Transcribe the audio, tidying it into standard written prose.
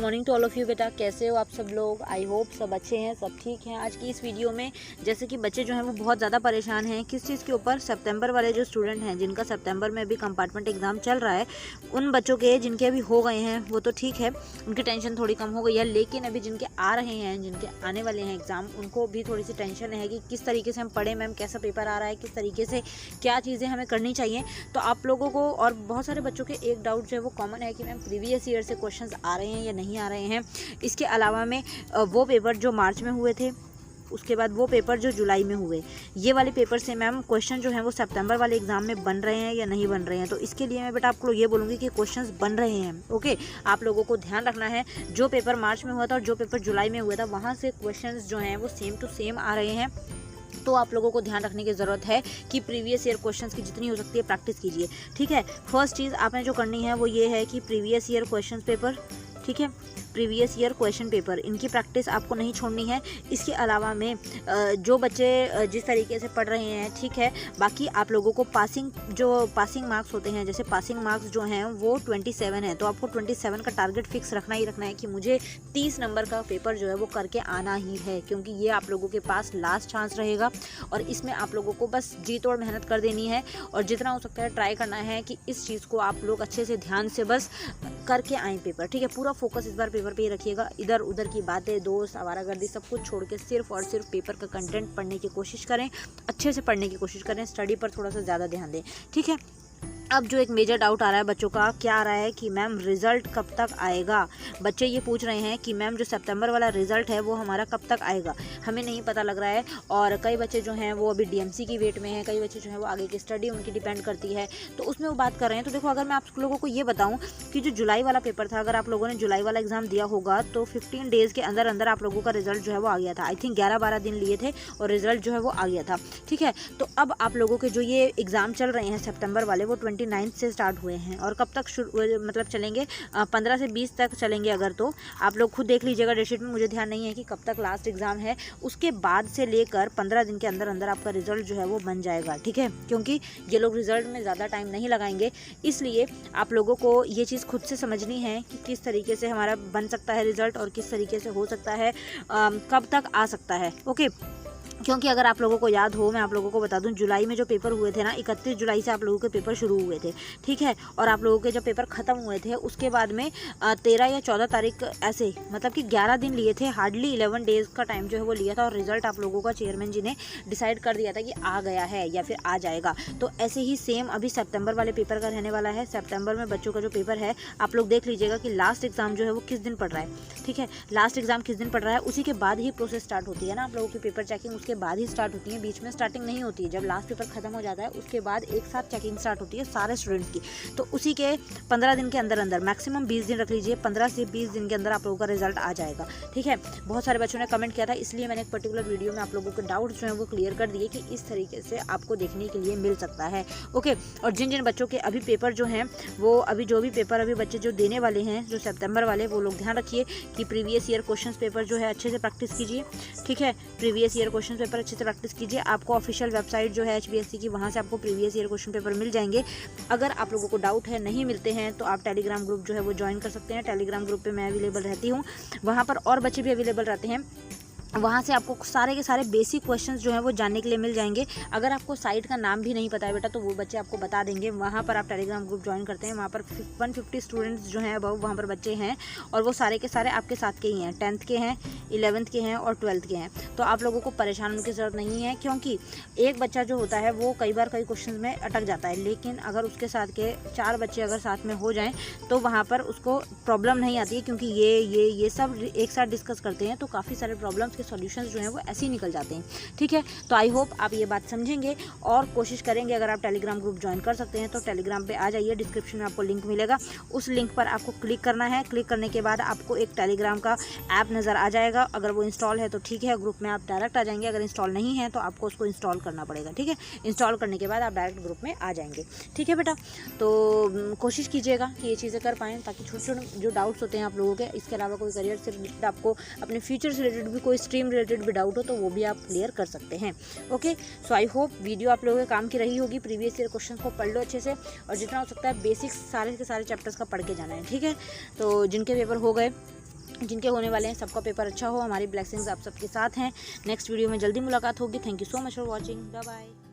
Morning to all of you बेटा, कैसे हो आप सब लोग। आई होप सब अच्छे हैं, सब ठीक हैं। आज की इस वीडियो में जैसे कि बच्चे जो हैं वो बहुत ज़्यादा परेशान हैं किस चीज़ के ऊपर, सितंबर वाले जो स्टूडेंट हैं जिनका सितंबर में अभी कंपार्टमेंट एग्ज़ाम चल रहा है, उन बच्चों के जिनके अभी हो गए हैं वो तो ठीक है, उनकी टेंशन थोड़ी कम हो गई है। लेकिन अभी जिनके आ रहे हैं, जिनके आने वाले हैं एग्ज़ाम, उनको भी थोड़ी सी टेंशन है कि किस तरीके से हम पढ़ें, मैम कैसा पेपर आ रहा है, किस तरीके से क्या चीज़ें हमें करनी चाहिए। तो आप लोगों को और बहुत सारे बच्चों के एक डाउट जो है वो कॉमन है कि मैम प्रीवियस ईयर से क्वेश्चंस आ रहे हैं या नहीं आ रहे हैं। इसके अलावा में वो पेपर जो मार्च में हुए थे, उसके बाद वो पेपर जो जुलाई में हुए, ये वाले पेपर से मैम क्वेश्चन जो हैं वो सितंबर वाले एग्जाम में बन रहे हैं या नहीं बन रहे हैं। तो इसके लिए मैं बेटा आपको ये बोलूँगी कि क्वेश्चंस बन रहे हैं। ओके, आप लोगों को ध्यान रखना है, जो पेपर मार्च में हुआ था और जो पेपर जुलाई में हुआ था, वहाँ से क्वेश्चंस जो हैं वो सेम टू सेम आ रहे हैं। तो आप लोगों को ध्यान रखने की ज़रूरत है कि प्रीवियस ईयर क्वेश्चंस की जितनी हो सकती है प्रैक्टिस कीजिए। ठीक है, फर्स्ट चीज़ आपने जो करनी है वो ये है कि प्रीवियस ईयर क्वेश्चन पेपर, ठीक है, प्रीवियस ईयर क्वेश्चन पेपर, इनकी प्रैक्टिस आपको नहीं छोड़नी है। इसके अलावा में जो बच्चे जिस तरीके से पढ़ रहे हैं, ठीक है, बाकी आप लोगों को पासिंग मार्क्स होते हैं, जैसे पासिंग मार्क्स जो हैं वो 27 है, तो आपको 27 का टारगेट फिक्स रखना ही रखना है कि मुझे 30 नंबर का पेपर जो है वो करके आना ही है, क्योंकि ये आप लोगों के पास लास्ट चांस रहेगा और इसमें आप लोगों को बस जी तोड़ मेहनत कर देनी है और जितना हो सकता है ट्राई करना है कि इस चीज़ को आप लोग अच्छे से ध्यान से बस करके आएँ पेपर। ठीक है, पूरा फोकस इस बार पेपर पे ही रखिएगा। इधर उधर की बातें, दोस्त, आवारागर्दी सब कुछ छोड़ के सिर्फ और सिर्फ पेपर का कंटेंट पढ़ने की कोशिश करें, अच्छे से पढ़ने की कोशिश करें, स्टडी पर थोड़ा सा ज़्यादा ध्यान दें। ठीक है, अब जो एक मेजर डाउट आ रहा है बच्चों का, क्या आ रहा है कि मैम रिज़ल्ट कब तक आएगा। बच्चे ये पूछ रहे हैं कि मैम जो सितंबर वाला रिज़ल्ट है वो हमारा कब तक आएगा, हमें नहीं पता लग रहा है। और कई बच्चे जो हैं वो अभी डीएमसी की वेट में हैं, कई बच्चे जो हैं वो आगे की स्टडी उनकी डिपेंड करती है, तो उसमें वो बात कर रहे हैं। तो देखो, अगर मैं आप लोगों को ये बताऊँ कि जो जुलाई वाला पेपर था, अगर आप लोगों ने जुलाई वाला एग्ज़ाम दिया होगा तो 15 डेज़ के अंदर अंदर आप लोगों का रिज़ल्ट जो है वो आ गया था। आई थिंक 11-12 दिन लिए थे और रिज़ल्ट जो है वो आ गया था। ठीक है, तो अब आप लोगों के जो ये एग्ज़ाम चल रहे हैं सितंबर वाले, वो 29 से स्टार्ट हुए हैं और कब तक मतलब चलेंगे, 15 से 20 तक चलेंगे। अगर तो आप लोग खुद देख लीजिएगा डेटशीट में, मुझे ध्यान नहीं है कि कब तक लास्ट एग्ज़ाम है। उसके बाद से लेकर 15 दिन के अंदर अंदर आपका रिज़ल्ट जो है वो बन जाएगा। ठीक है, क्योंकि ये लोग रिज़ल्ट में ज़्यादा टाइम नहीं लगाएंगे, इसलिए आप लोगों को ये चीज़ खुद से समझनी है कि किस तरीके से हमारा बन सकता है रिज़ल्ट और किस तरीके से हो सकता है, कब तक आ सकता है। ओके, क्योंकि अगर आप लोगों को याद हो, मैं आप लोगों को बता दूं, जुलाई में जो पेपर हुए थे ना, 31 जुलाई से आप लोगों के पेपर शुरू हुए थे। ठीक है, और आप लोगों के जब पेपर ख़त्म हुए थे उसके बाद में 13 या 14 तारीख ऐसे, मतलब कि 11 दिन लिए थे, हार्डली 11 डेज़ का टाइम जो है वो लिया था और रिज़ल्ट आप लोगों का चेयरमैन जी ने डिसाइड कर दिया था कि आ गया है या फिर आ जाएगा। तो ऐसे ही सेम अभी सितंबर वाले पेपर का रहने वाला है। सितंबर में बच्चों का जो पेपर है, आप लोग देख लीजिएगा कि लास्ट एग्ज़ाम जो है वो किस दिन पड़ रहा है। ठीक है, लास्ट एग्ज़ाम किस दिन पड़ रहा है, उसी के बाद ही प्रोसेस स्टार्ट होती है ना आप लोगों की पेपर चेकिंग, उसके बाद ही स्टार्ट होती है, बीच में स्टार्टिंग नहीं होती है। जब लास्ट पेपर खत्म हो जाता है उसके बाद एक साथ चेकिंग स्टार्ट होती है सारे स्टूडेंट्स की। तो उसी के 15 दिन के अंदर अंदर, मैक्सिमम 20 दिन रख लीजिए, 15 से 20 दिन के अंदर आप लोगों का रिजल्ट आ जाएगा। ठीक है, बहुत सारे बच्चों ने कमेंट किया था, इसलिए मैंने एक पर्टिकुलर वीडियो में आप लोगों के डाउट्स जो है वो क्लियर कर दिए कि इस तरीके से आपको देखने के लिए मिल सकता है। ओके, और जिन जिन बच्चों के अभी पेपर जो हैं वो अभी जो भी पेपर अभी बच्चे जो देने वाले हैं जो सितंबर वाले, वो लोग ध्यान रखिए कि प्रीवियस ईयर क्वेश्चन पेपर जो है अच्छे से प्रैक्टिस कीजिए। ठीक है, प्रीवियस ईयर क्वेश्चन पेपर अच्छे से प्रैक्टिस कीजिए। आपको ऑफिशियल वेबसाइट जो है HBSC की, वहाँ से आपको प्रीवियस ईयर क्वेश्चन पेपर मिल जाएंगे। अगर आप लोगों को डाउट है, नहीं मिलते हैं, तो आप टेलीग्राम ग्रुप जो है वो ज्वाइन कर सकते हैं। टेलीग्राम ग्रुप पे मैं अवेलेबल रहती हूँ, वहाँ पर और बच्चे भी अवेलेबल रहते हैं। वहाँ से आपको सारे के सारे बेसिक क्वेश्चंस जो हैं वो जानने के लिए मिल जाएंगे। अगर आपको साइट का नाम भी नहीं पता है बेटा, तो वो बच्चे आपको बता देंगे। वहाँ पर आप टेलीग्राम ग्रुप ज्वाइन करते हैं, वहाँ पर 150 स्टूडेंट्स जो हैं अब वहाँ पर बच्चे हैं और वो सारे के सारे आपके साथ के ही हैं, 10th के हैं, 11th के हैं और 12th के हैं। तो आप लोगों को परेशान होने की ज़रूरत नहीं है, क्योंकि एक बच्चा जो होता है वो कई बार कई क्वेश्चन में अटक जाता है, लेकिन अगर उसके साथ के 4 बच्चे अगर साथ में हो जाएँ तो वहाँ पर उसको प्रॉब्लम नहीं आती है, क्योंकि ये सब एक साथ डिस्कस करते हैं, तो काफ़ी सारे प्रॉब्लम्स के सॉल्यूशंस जो हैं वो ऐसे ही निकल जाते हैं। ठीक है, तो आई होप आप ये बात समझेंगे और कोशिश करेंगे। अगर आप टेलीग्राम ग्रुप ज्वाइन कर सकते हैं तो टेलीग्राम पे आ जाइए, डिस्क्रिप्शन में आपको लिंक मिलेगा, उस लिंक पर आपको क्लिक करना है। क्लिक करने के बाद आपको एक टेलीग्राम का ऐप नज़र आ जाएगा। अगर वो इंस्टॉल है तो ठीक है, ग्रुप में आप डायरेक्ट आ जाएंगे। अगर इंस्टॉल नहीं है तो आपको उसको इंस्टॉल करना पड़ेगा। ठीक है, इंस्टॉल करने के बाद आप डायरेक्ट ग्रुप में आ जाएंगे। ठीक है बेटा, तो कोशिश कीजिएगा कि ये चीज़ें कर पाएँ, ताकि छोटे छोटे जो डाउट्स होते हैं आप लोगों के, इसके अलावा कोई करियर से रिलेटेड, आपको अपने फ्यूचर से रिलेटेड भी कोई स्ट्रीम रिलेटेड भी डाउट हो तो वो भी आप क्लियर कर सकते हैं। Okay, so I hope video आप लोगों के काम की रही होगी। प्रीवियस ईयर क्वेश्चन को पढ़ लो अच्छे से और जितना हो सकता है बेसिक्स सारे के सारे चैप्टर्स का पढ़ के जाना है। ठीक है, तो जिनके पेपर हो गए जिनके होने वाले हैं सबका पेपर अच्छा हो। हमारी ब्लेसिंग्स आप सबके साथ हैं। नेक्स्ट वीडियो में जल्दी मुलाकात होगी। Thank you so much for watching. Bye bye.